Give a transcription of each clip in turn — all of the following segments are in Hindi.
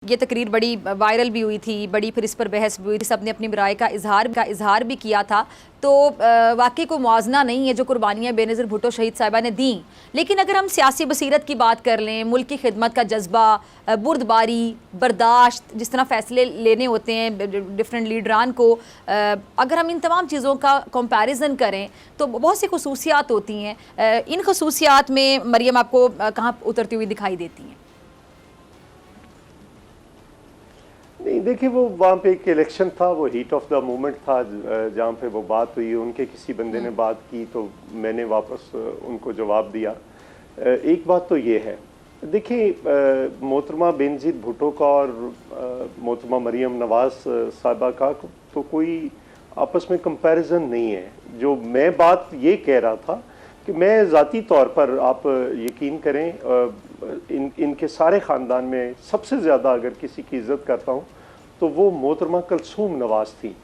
ये तकरीर बड़ी वायरल भी हुई थी, बड़ी फिर इस पर बहस भी हुई थी, सबने अपनी राय का इजहार भी किया था। तो वाकई को मुआवजा नहीं है जो कुर्बानियाँ बेनज़ीर भुट्टो शहीद साहिबा ने दी। लेकिन अगर हम सियासी बसीरत की बात कर लें, मुल्क की खिदमत का जज्बा, बुर्दबारी, बर्दाश्त, जिस तरह फ़ैसले लेने होते हैं डिफरेंट लीडरान को, अगर हम इन तमाम चीज़ों का कंपैरिजन करें तो बहुत सी खसूसियात होती हैं। इन खसूसियात में मरियम आपको कहाँ उतरती हुई दिखाई देती हैं? नहीं, देखिए, वो वहाँ पे एक इलेक्शन था, वो हीट ऑफ द मोमेंट था जहाँ पे वो बात हुई, उनके किसी बंदे ने बात की तो मैंने वापस उनको जवाब दिया। एक बात तो ये है, देखिए, मोहतरमा बेनज़ीर भुट्टो का और मोहतरमा मरियम नवाज़ साहिबा का तो कोई आपस में कंपैरिजन नहीं है। जो मैं बात ये कह रहा था कि मैं ज़ाती तौर पर, आप यकीन करें, इनके सारे ख़ानदान में सबसे ज़्यादा अगर किसी की इज़्ज़त करता हूँ तो वो मोहतरमा कलसूम नवाज़ थी।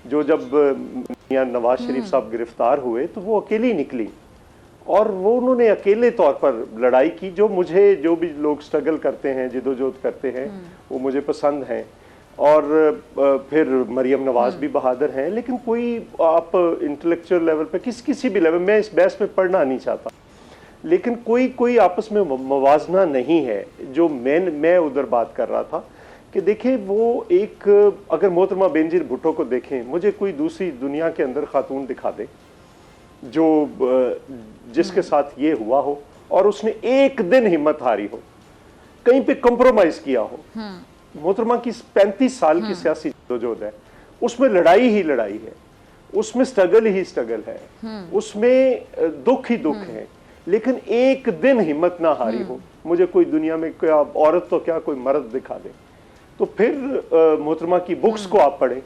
जो जब मियां नवाज शरीफ साहब गिरफ्तार हुए तो वो अकेली निकली और वो उन्होंने अकेले तौर पर लड़ाई की। जो भी लोग स्ट्रगल करते हैं, जिदोजहद करते हैं, वो मुझे पसंद हैं। और फिर मरियम नवाज भी बहादुर हैं, लेकिन कोई आप इंटेलेक्चुअल लेवल पे किसी भी लेवल, मैं इस बहस में पढ़ना नहीं चाहता, लेकिन कोई आपस में मवाजना नहीं है। जो मैं उधर बात कर रहा था कि देखिए, वो एक, अगर मोहतरमा बेनज़ीर भुट्टो को देखें, मुझे कोई दूसरी दुनिया के अंदर खातून दिखा दे जो जिसके साथ ये हुआ हो और उसने एक दिन हिम्मत हारी हो, कहीं पे कंप्रोमाइज किया हो। मोहतरमा की 35 साल की सियासी जदोजहद है, उसमें लड़ाई ही लड़ाई है, उसमें स्ट्रगल ही स्ट्रगल है, उसमें दुख ही दुख है, लेकिन एक दिन हिम्मत ना हारी हो। मुझे कोई दुनिया में, क्या औरत तो क्या, कोई मर्द दिखा दे। तो फिर मोहतरमा की बुक्स को आप पढ़ें,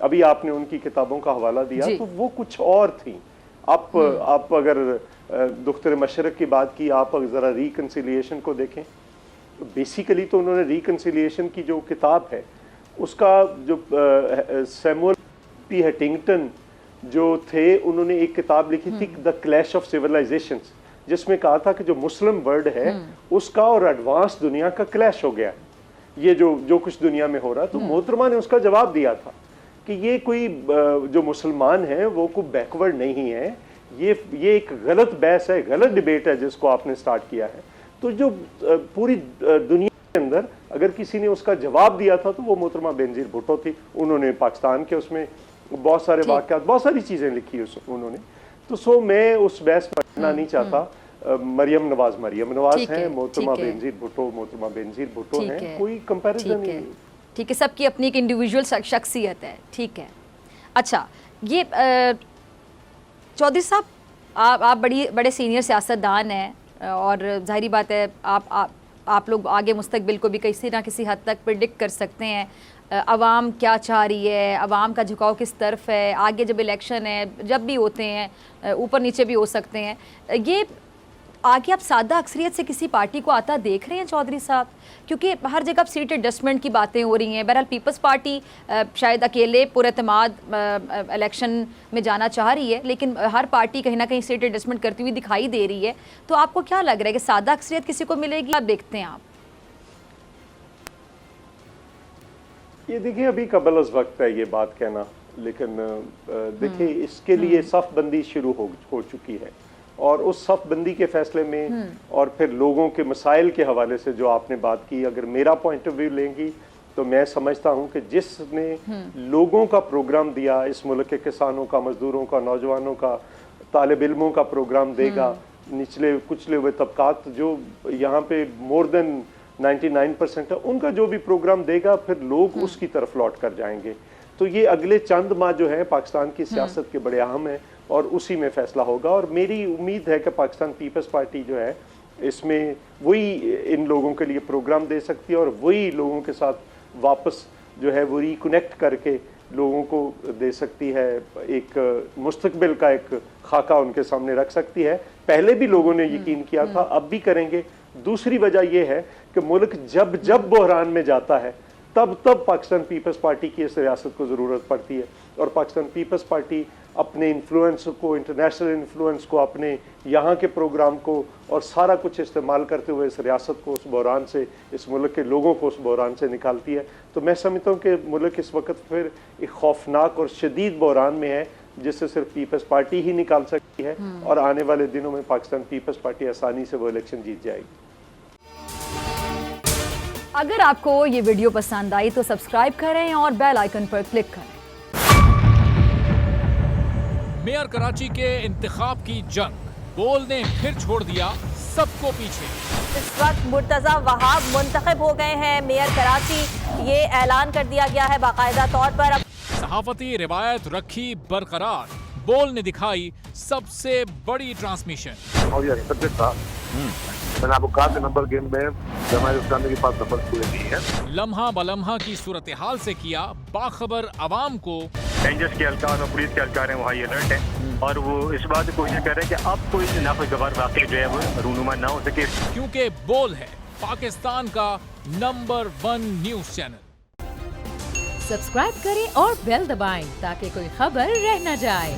अभी आपने उनकी किताबों का हवाला दिया तो वो कुछ और थी। आप अगर दुख्तर मशरक की बात की, आप अगर ज़रा रिकन्सिलिएशन को देखें, बेसिकली तो उन्होंने रिकन्सिलिएशन की जो किताब है उसका, जो सैमुअल पी हटिंगटन जो थे, उन्होंने एक किताब लिखी थी द क्लैश ऑफ सिविलाइजेशंस, जिसमें कहा था कि जो मुस्लिम वर्ल्ड है उसका और एडवांस दुनिया का क्लैश हो गया, ये जो कुछ दुनिया में हो रहा है। तो मोहतरमा ने उसका जवाब दिया था कि ये कोई जो मुसलमान है वो कोई बैकवर्ड नहीं है, ये एक गलत बहस है, गलत डिबेट है जिसको आपने स्टार्ट किया है। तो जो पूरी दुनिया के अंदर अगर किसी ने उसका जवाब दिया था तो वो मोहतरमा बेनज़ीर भुट्टो थी। उन्होंने पाकिस्तान के उसमें बहुत सारे वाक़यात, बहुत सारी चीज़ें लिखी उन्होंने। तो मैं उस बहस में पढ़ना नहीं चाहता। मरियम नवाज हैं, मोहतरमा बेनज़ीर भुट्टो हैं, कोई कंपैरिजन नहीं। ठीक है, सबकी अपनी एक इंडिविजुअल शख्सियत है। ठीक है, अच्छा, ये चौधरी साहब, आप बड़े सीनियर सियासतदान हैं और जाहिर बात है आप लोग आगे मुस्तकबिल को भी किसी ना किसी हद तक प्रिडिक्ट कर सकते हैं। अवाम क्या चाह रही है, अवाम का झुकाव किस तरफ है, आगे जब इलेक्शन है, जब भी होते हैं, ऊपर नीचे भी हो सकते हैं, ये आगे आप सादा अक्सरियत से किसी पार्टी को आता देख रहे हैं चौधरी साहब? क्योंकि हर जगह सीट एडजस्टमेंट की बातें हो रही हैं। बहरहाल पीपल्स पार्टी शायद अकेले पुरएतमाद इलेक्शन में जाना चाह रही है, लेकिन हर पार्टी कहीं ना कहीं सीट एडजस्टमेंट करती हुई दिखाई दे रही है। तो आपको क्या लग रहा है कि सादा अक्सरियत किसी को मिलेगी? आप देखते हैं आप? ये देखिए, अभी कबल अज़ वक्त है ये बात कहना, लेकिन देखिए, इसके लिए सफ़बंदी शुरू हो चुकी है और उस सफ़बंदी के फैसले में और फिर लोगों के मसाइल के हवाले से जो आपने बात की, अगर मेरा पॉइंट ऑफ व्यू लेंगी तो मैं समझता हूं कि जिसने लोगों का प्रोग्राम दिया, इस मुल्क के किसानों का, मजदूरों का, नौजवानों का, तालिब इल्मों का प्रोग्राम देगा, निचले कुचले हुए तबकात जो यहाँ पे मोर देन 99% है, उनका जो भी प्रोग्राम देगा, फिर लोग उसकी तरफ लौट कर जाएंगे। तो ये अगले चंद माह जो है पाकिस्तान की सियासत के बड़े अहम है और उसी में फैसला होगा। और मेरी उम्मीद है कि पाकिस्तान पीपल्स पार्टी जो है, इसमें वही इन लोगों के लिए प्रोग्राम दे सकती है और वही लोगों के साथ वापस जो है वो रिकनेक्ट करके लोगों को दे सकती है, एक मुस्तकबिल का एक खाका उनके सामने रख सकती है। पहले भी लोगों ने यकीन किया था, अब भी करेंगे। दूसरी वजह यह है कि मुल्क जब बहरान में जाता है तब पाकिस्तान पीपल्स पार्टी की इस रियासत को ज़रूरत पड़ती है और पाकिस्तान पीपल्स पार्टी अपने इन्फ्लुएंस को, इंटरनेशनल इन्फ्लुएंस को, अपने यहाँ के प्रोग्राम को और सारा कुछ इस्तेमाल करते हुए इस रियासत को उस बहरान से, इस मुल्क के लोगों को उस बहरान से निकालती है। तो मैं समझता हूँ कि मुल्क इस वक्त फिर एक खौफनाक और शदीद बहरान में है, जिससे सिर्फ पीपल्स पार्टी ही निकाल सकती है, और आने वाले दिनों में पाकिस्तान पीपल्स पार्टी आसानी से वो इलेक्शन जीत जाएगी। अगर आपको ये वीडियो पसंद आई तो सब्सक्राइब करें और बेल आइकन पर क्लिक करें। मेयर कराची के इंतखाब की जंग, बोल ने फिर छोड़ दिया सबको पीछे। इस वक्त मुर्तजा वहाब मुंतखब हो गए हैं मेयर कराची, ये ऐलान कर दिया गया है बाकायदा तौर पर। अब सहाफती रिवायत रखी बरकरार, बोल ने दिखाई सबसे बड़ी ट्रांसमिशन। और ये सब्जेक्ट था, मैंने आपको कहा कि नंबर गेम में जमात इस्लामी के पास नंबर पूरे नहीं है। लम्हा बलम्हा की सूरत हाल से किया बाखबर अवाम को। रेंजर्स के एहलकार और पुलिस के एहलकार हैं वो हाई अलर्ट हैं, और वो इस बात की कोशिश कर रहे हैं कि अब कोई नाखुशगवार वाक़या जो है वो रूनुमा ना हो सके, क्योंकि बोल है पाकिस्तान का नंबर 1 न्यूज चैनल। सब्सक्राइब करें और बेल दबाएं ताकि कोई खबर रह न जाए।